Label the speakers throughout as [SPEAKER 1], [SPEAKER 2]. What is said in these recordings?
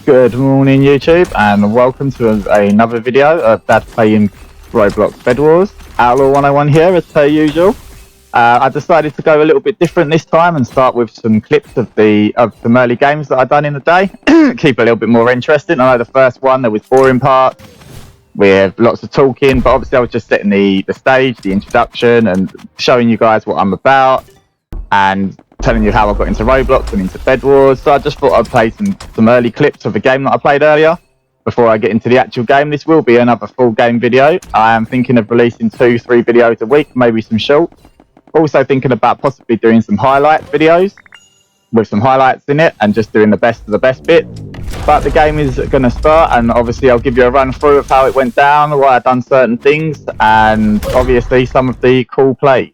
[SPEAKER 1] Good morning YouTube, and welcome to another video of Dad playing Roblox Bed Wars. Outlaw 101 here as per usual. I decided to go a little bit different this time and start with some clips of some early games that I've done in the day. Keep it a little bit more interesting. I know the first one there was boring parts with lots of talking, but obviously I was just setting the stage, the introduction, and showing you guys what I'm about and telling you how I got into Roblox and into Bed Wars. So I just thought I'd play some early clips of a game that I played earlier before I get into the actual game. This will be another full game video. I am thinking of releasing 2-3 videos a week, maybe some shorts. Also thinking about possibly doing some highlight videos with some highlights in it and just doing the best of the best bits. But the game is going to start, and obviously I'll give you a run through of how it went down, why I've done certain things, and obviously some of the cool plays.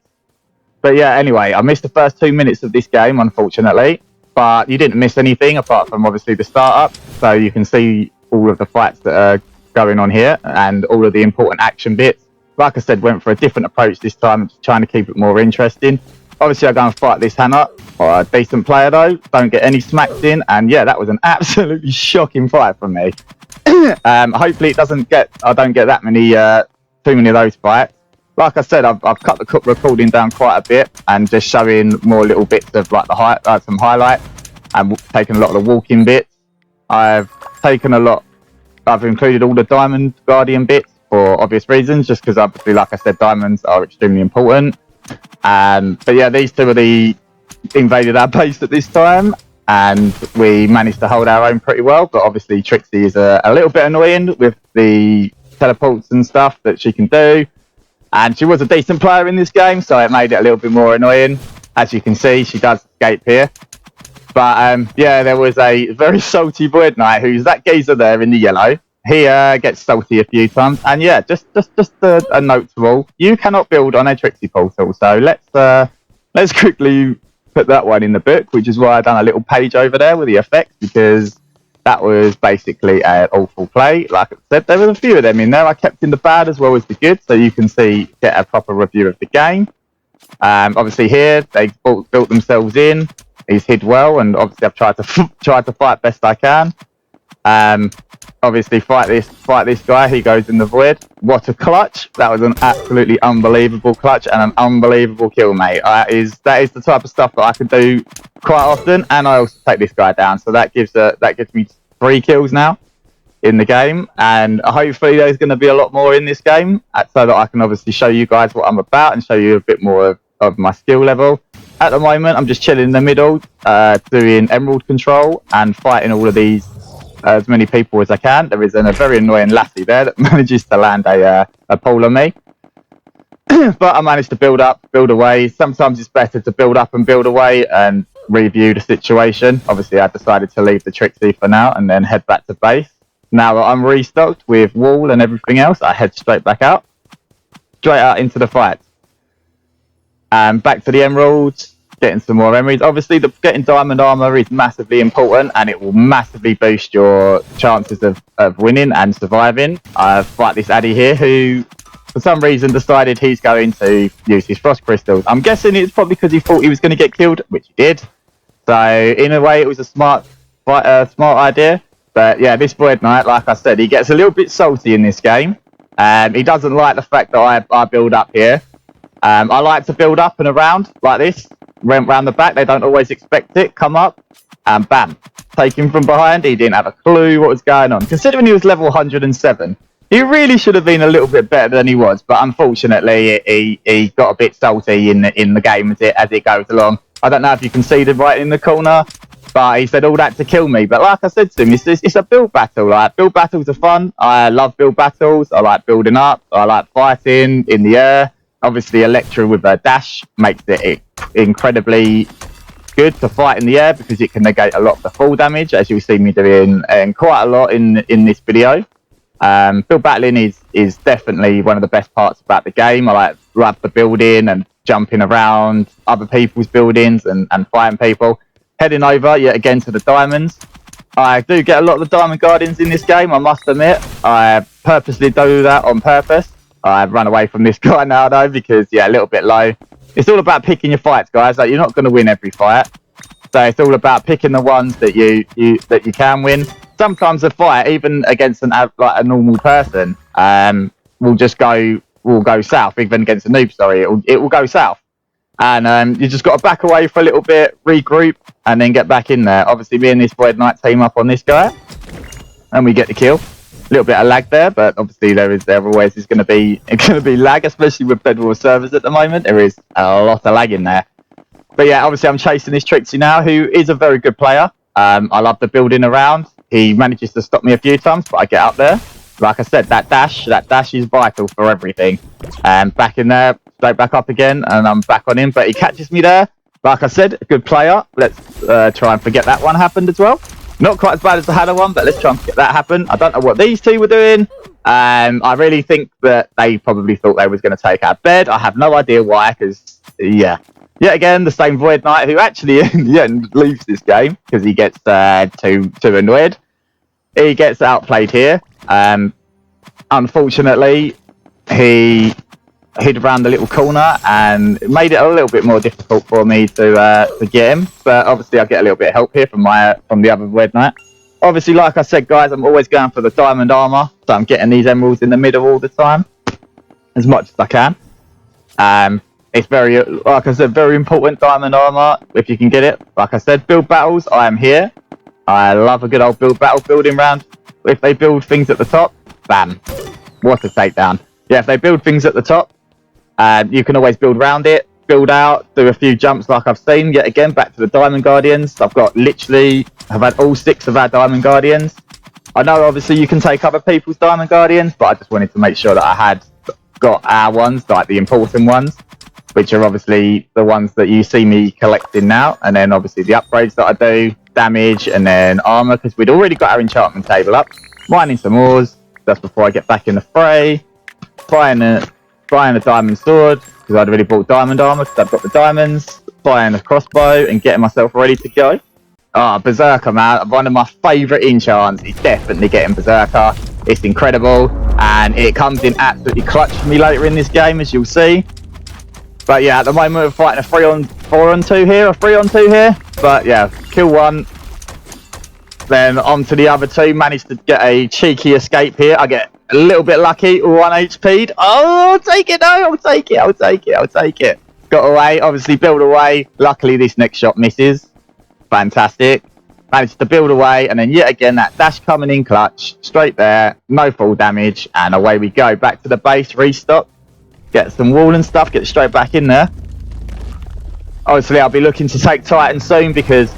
[SPEAKER 1] But yeah, anyway, I missed the first 2 minutes of this game, unfortunately. But you didn't miss anything apart from obviously the startup. So you can see all of the fights that are going on here and all of the important action bits. Like I said, went for a different approach this time, trying to keep it more interesting. Obviously, I go and fight this Hannah, or a decent player though. Don't get any smacks in, and yeah, that was an absolutely shocking fight from me. Hopefully, I don't get that many, too many of those fights. Like I said, I've cut the recording down quite a bit and just showing more little bits of like some highlights and taking a lot of the walking bits. I've included all the Diamond Guardian bits for obvious reasons, just because obviously, like I said, diamonds are extremely important. But yeah, these two invaded our base at this time, and we managed to hold our own pretty well. But obviously, Trixie is a little bit annoying with the teleports and stuff that she can do. And she was a decent player in this game, so it made it a little bit more annoying. As you can see, she does escape here. But yeah, there was a very salty Void Knight, who's that geezer there in the yellow. He gets salty a few times. And yeah, just a note to all: you cannot build on a Trixie portal. So let's quickly put that one in the book, which is why I've done a little page over there with the effects, because that was basically an awful play. Like I said, there was a few of them in there. I kept in the bad as well as the good, so you can get a proper review of the game. Obviously here, they built themselves in. He's hid well, and obviously I've tried to fight best I can. Obviously fight this guy. He goes in the void. What a clutch! That was an absolutely unbelievable clutch and an unbelievable kill, mate. That is the type of stuff that I can do quite often, and I also take this guy down. So that gives me 3 kills now in the game, and hopefully there's going to be a lot more in this game, so that I can obviously show you guys what I'm about and show you a bit more of my skill level. At the moment, I'm just chilling in the middle, doing emerald control and fighting all of these. As many people as I can. There is a very annoying lassie there that manages to land a pole on me. But I managed to build away. Sometimes it's better to build up and build away and review the situation. Obviously, I decided to leave the Trixie for now and then head back to base. Now that I'm restocked with wall and everything else, I head straight out into the fight. Back to the emeralds. Getting some more emeralds. Obviously, getting diamond armor is massively important, and it will massively boost your chances of winning and surviving. I fight this Addy here, who for some reason decided he's going to use his frost crystals. I'm guessing it's probably because he thought he was going to get killed, which he did. So in a way, it was a smart idea. But yeah, this Void Knight, like I said, he gets a little bit salty in this game. He doesn't like the fact that I build up here. I like to build up and around like this. Went round the back, they don't always expect it, come up, and bam. Take him from behind, he didn't have a clue what was going on. Considering he was level 107, he really should have been a little bit better than he was, but unfortunately, he got a bit salty in the game as it goes along. I don't know if you can see the right in the corner, but he said all that to kill me. But like I said to him, it's a build battle. Like, build battles are fun. I love build battles. I like building up. I like fighting in the air. Obviously, Electra with her dash makes it incredibly good to fight in the air because it can negate a lot of the fall damage, as you'll see me doing quite a lot in this video. Build battling is definitely one of the best parts about the game. I love the building and jumping around other people's buildings and fighting people. Heading over yet again to the diamonds. I do get a lot of the Diamond Guardians in this game, I must admit. I purposely do that on purpose. I've run away from this guy now though, because yeah, a little bit low. It's all about picking your fights, guys. Like, you're not going to win every fight, so it's all about picking the ones that you can win. sometimes the fight, even against like a normal person, will go south. Even against a noob, sorry, it will go south. And you just got to back away for a little bit, regroup, and then get back in there. Obviously, me and this Void Knight team up on this guy, and we get the kill. A little bit of lag there, but obviously there always is going to be lag, especially with Bedwars servers at the moment. There is a lot of lag in there. But yeah, obviously I'm chasing this Trixie now, who is a very good player. I love the building around. He manages to stop me a few times, but I get up there. Like I said, that dash is vital for everything. Back in there, straight back up again, and I'm back on him. But he catches me there. Like I said, a good player. Let's try and forget that one happened as well. Not quite as bad as the Hannah one, but let's try and forget that happen. I don't know what these two were doing. I really think that they probably thought they was going to take our bed. I have no idea why, because, yeah. Yet again, the same Void Knight who actually in the end leaves this game because he gets too annoyed. He gets outplayed here. Unfortunately, he hid around the little corner and it made it a little bit more difficult for me to get him. But obviously, I get a little bit of help here from the other Void Knight. Obviously, like I said, guys, I'm always going for the diamond armor, so I'm getting these emeralds in the middle all the time, as much as I can. It's very, like I said, very important diamond armor if you can get it. Like I said, build battles, I am here. I love a good old building round. If they build things at the top, bam, what a takedown. Yeah, if they build things at the top, you can always build around it, build out, do a few jumps like I've seen. Yet again, back to the Diamond Guardians. I've had all 6 of our Diamond Guardians. I know obviously you can take other people's Diamond Guardians, but I just wanted to make sure that I had got our ones, like the important ones, which are obviously the ones that you see me collecting now. And then obviously the upgrades that I do, damage, and then armor, because we'd already got our enchantment table up. Mining some ores, just before I get back in the fray. Buying a diamond sword, because I'd already bought diamond armor, because I've got the diamonds. Buying a crossbow, and getting myself ready to go. Berserker, man. One of my favourite enchants is definitely getting Berserker. It's incredible, and it comes in absolutely clutch for me later in this game, as you'll see. But yeah, at the moment we're fighting a 3-on-2 here. But yeah, kill one. Then on to the other two. Managed to get a cheeky escape here. I get a little bit lucky. 1 HP'd. Oh, I'll take it. No, I'll take it. Got away. Obviously build away. Luckily this next shot misses. Fantastic. Managed to build away. And then yet again, that dash coming in clutch. Straight there. No fall damage. And away we go. Back to the base. Restock. Get some wall and stuff, get straight back in there. Obviously, I'll be looking to take Titan soon because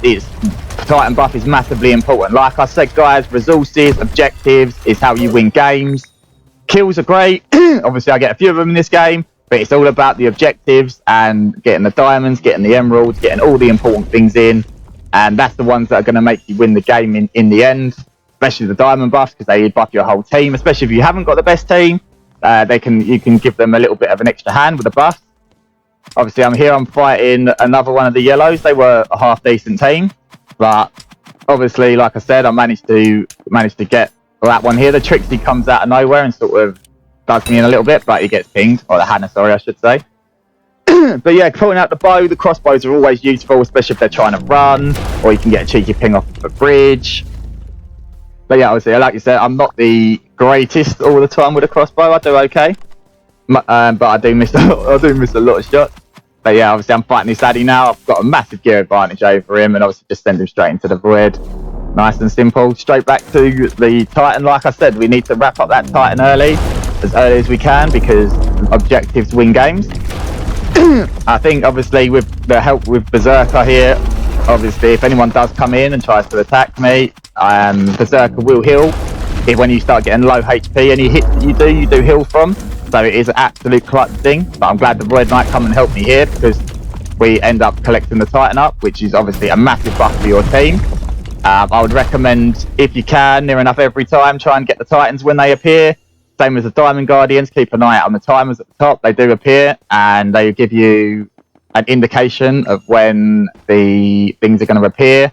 [SPEAKER 1] Titan buff is massively important. Like I said, guys, resources, objectives is how you win games. Kills are great. Obviously, I get a few of them in this game, but it's all about the objectives and getting the diamonds, getting the emeralds, getting all the important things in. And that's the ones that are going to make you win the game in the end, especially the diamond buffs because they buff your whole team, especially if you haven't got the best team. You can give them a little bit of an extra hand with the buff. Obviously, I'm fighting another one of the yellows. They were a half decent team, but obviously, like I said, I managed to get that one here. The Trixie comes out of nowhere and sort of does me in a little bit, but he gets pinged, or the Hannah, sorry, I should say. But yeah, pulling out the bow, the crossbows are always useful, especially if they're trying to run, or you can get a cheeky ping off the bridge. But yeah, obviously, like you said, I'm not the greatest all the time with a crossbow. I do okay, but I do miss a lot of shots. But yeah, obviously, I'm fighting this Addy now. I've got a massive gear advantage over him, and obviously, just send him straight into the void. Nice and simple. Straight back to the Titan. Like I said, we need to wrap up that Titan early as we can because objectives win games. I think obviously with the help with Berserker here, obviously if anyone does come in and tries to attack me, Berserker will heal when you start getting low HP. Any hits that you do heal from, so it is an absolute clutch thing. But I'm glad the Void Knight come and help me here because we end up collecting the Titan up, which is obviously a massive buff for your team. I would recommend, if you can, near enough every time, try and get the Titans when they appear. Same as the Diamond Guardians, keep an eye out on the timers at the top. They do appear, and they give you an indication of when the things are going to appear.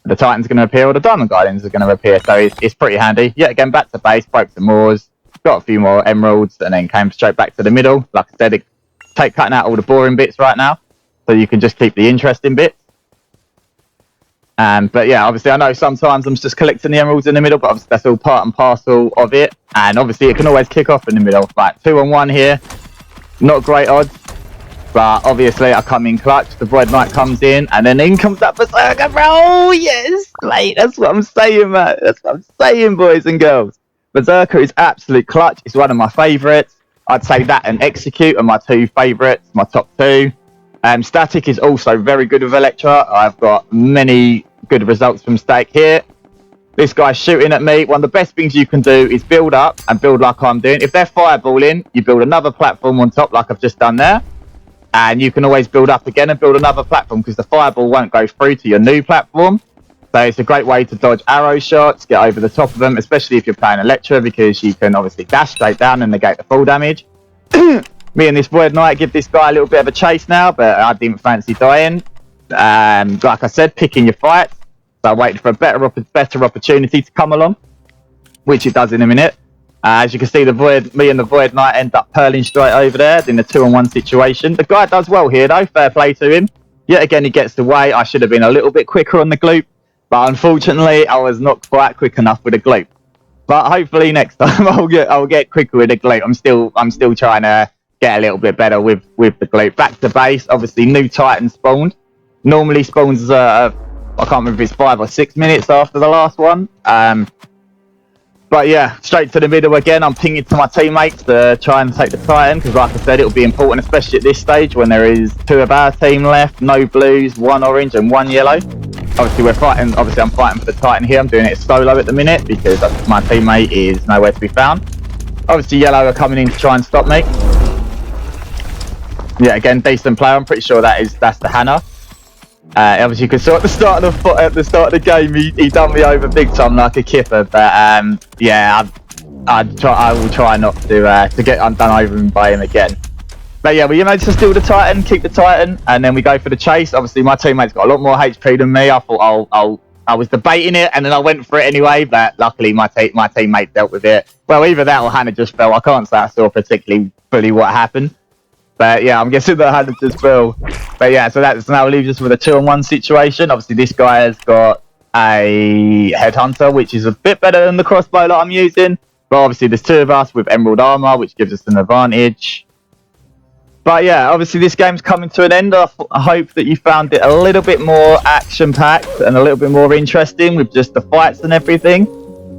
[SPEAKER 1] The Titans are going to appear, or the Diamond Guardians are going to appear, so it's pretty handy. Yet again, back to base, broke some moors, got a few more emeralds, and then came straight back to the middle. Like I said, cutting out all the boring bits right now, so you can just keep the interesting bits. But yeah, obviously I know sometimes I'm just collecting the emeralds in the middle, but obviously that's all part and parcel of it. And obviously it can always kick off in the middle. Like 2-on-1 here, not great odds. But obviously I come in clutch, the Void Knight comes in, and then in comes that Berserker, bro! Yes, mate, that's what I'm saying, man. That's what I'm saying, boys and girls. Berserker is absolute clutch. It's one of my favourites. I'd say that and Execute are my two favourites, my top two. Static is also very good with Electra. I've got many good results from Static here. This guy's shooting at me. One of the best things you can do is build up and build like I'm doing. If they're fireballing, you build another platform on top like I've just done there. And you can always build up again and build another platform because the fireball won't go through to your new platform. So it's a great way to dodge arrow shots, get over the top of them, especially if you're playing Electra, because you can obviously dash straight down and negate the full damage. Me and this Void Knight give this guy a little bit of a chase now, but I didn't fancy dying. Like I said, picking your fights. So I waited for a better opportunity to come along, which it does in a minute. As you can see, me and the Void Knight end up purling straight over there in a 2-on-1 situation. The guy does well here, though. Fair play to him. Yet again, he gets away. I should have been a little bit quicker on the gloop, but unfortunately, I was not quite quick enough with the gloop. But hopefully, next time I'll get quicker with the gloop. I'm still trying to get a little bit better with the gloop. Back to base. Obviously, new Titan spawned. Normally spawns. I can't remember if it's 5 or 6 minutes after the last one. But yeah, straight to the middle again. I'm pinging to my teammates to try and take the Titan because, like I said, it'll be important, especially at this stage when there is 2 of our team left, no blues, 1 orange and 1 yellow. Obviously, we're fighting. Obviously, I'm fighting for the Titan here. I'm doing it solo at the minute because my teammate is nowhere to be found. Obviously, yellow are coming in to try and stop me. Yeah, again, decent player. I'm pretty sure that's the Hannah. Obviously, you can saw at the start of the game, he done me over big time like a kipper. But yeah, I will try not to get undone over by him again. But yeah, we managed to steal the Titan, keep the Titan, and then we go for the chase. Obviously, my teammate's got a lot more HP than me. I thought I was debating it, and then I went for it anyway. But luckily, my teammate dealt with it. Well, either that or Hannah just fell. I can't say I saw particularly fully what happened. But yeah, I'm guessing that Hannah just fell. But yeah, so that now leaves us with a 2-on-1 situation. Obviously, this guy has got a headhunter, which is a bit better than the crossbow that I'm using. But obviously, there's 2 of us with emerald armor, which gives us an advantage. But yeah, obviously this game's coming to an end. I hope that you found it a little bit more action-packed and a little bit more interesting with just the fights and everything.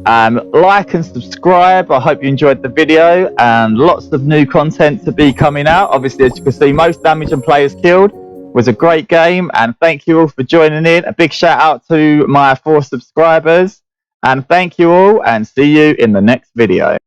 [SPEAKER 1] Like and subscribe. I hope you enjoyed the video, and lots of new content to be coming out. Obviously, as you can see, most damage and players killed was a great game, and thank you all for joining in. A big shout out to my 4 subscribers, and thank you all, and see you in the next video.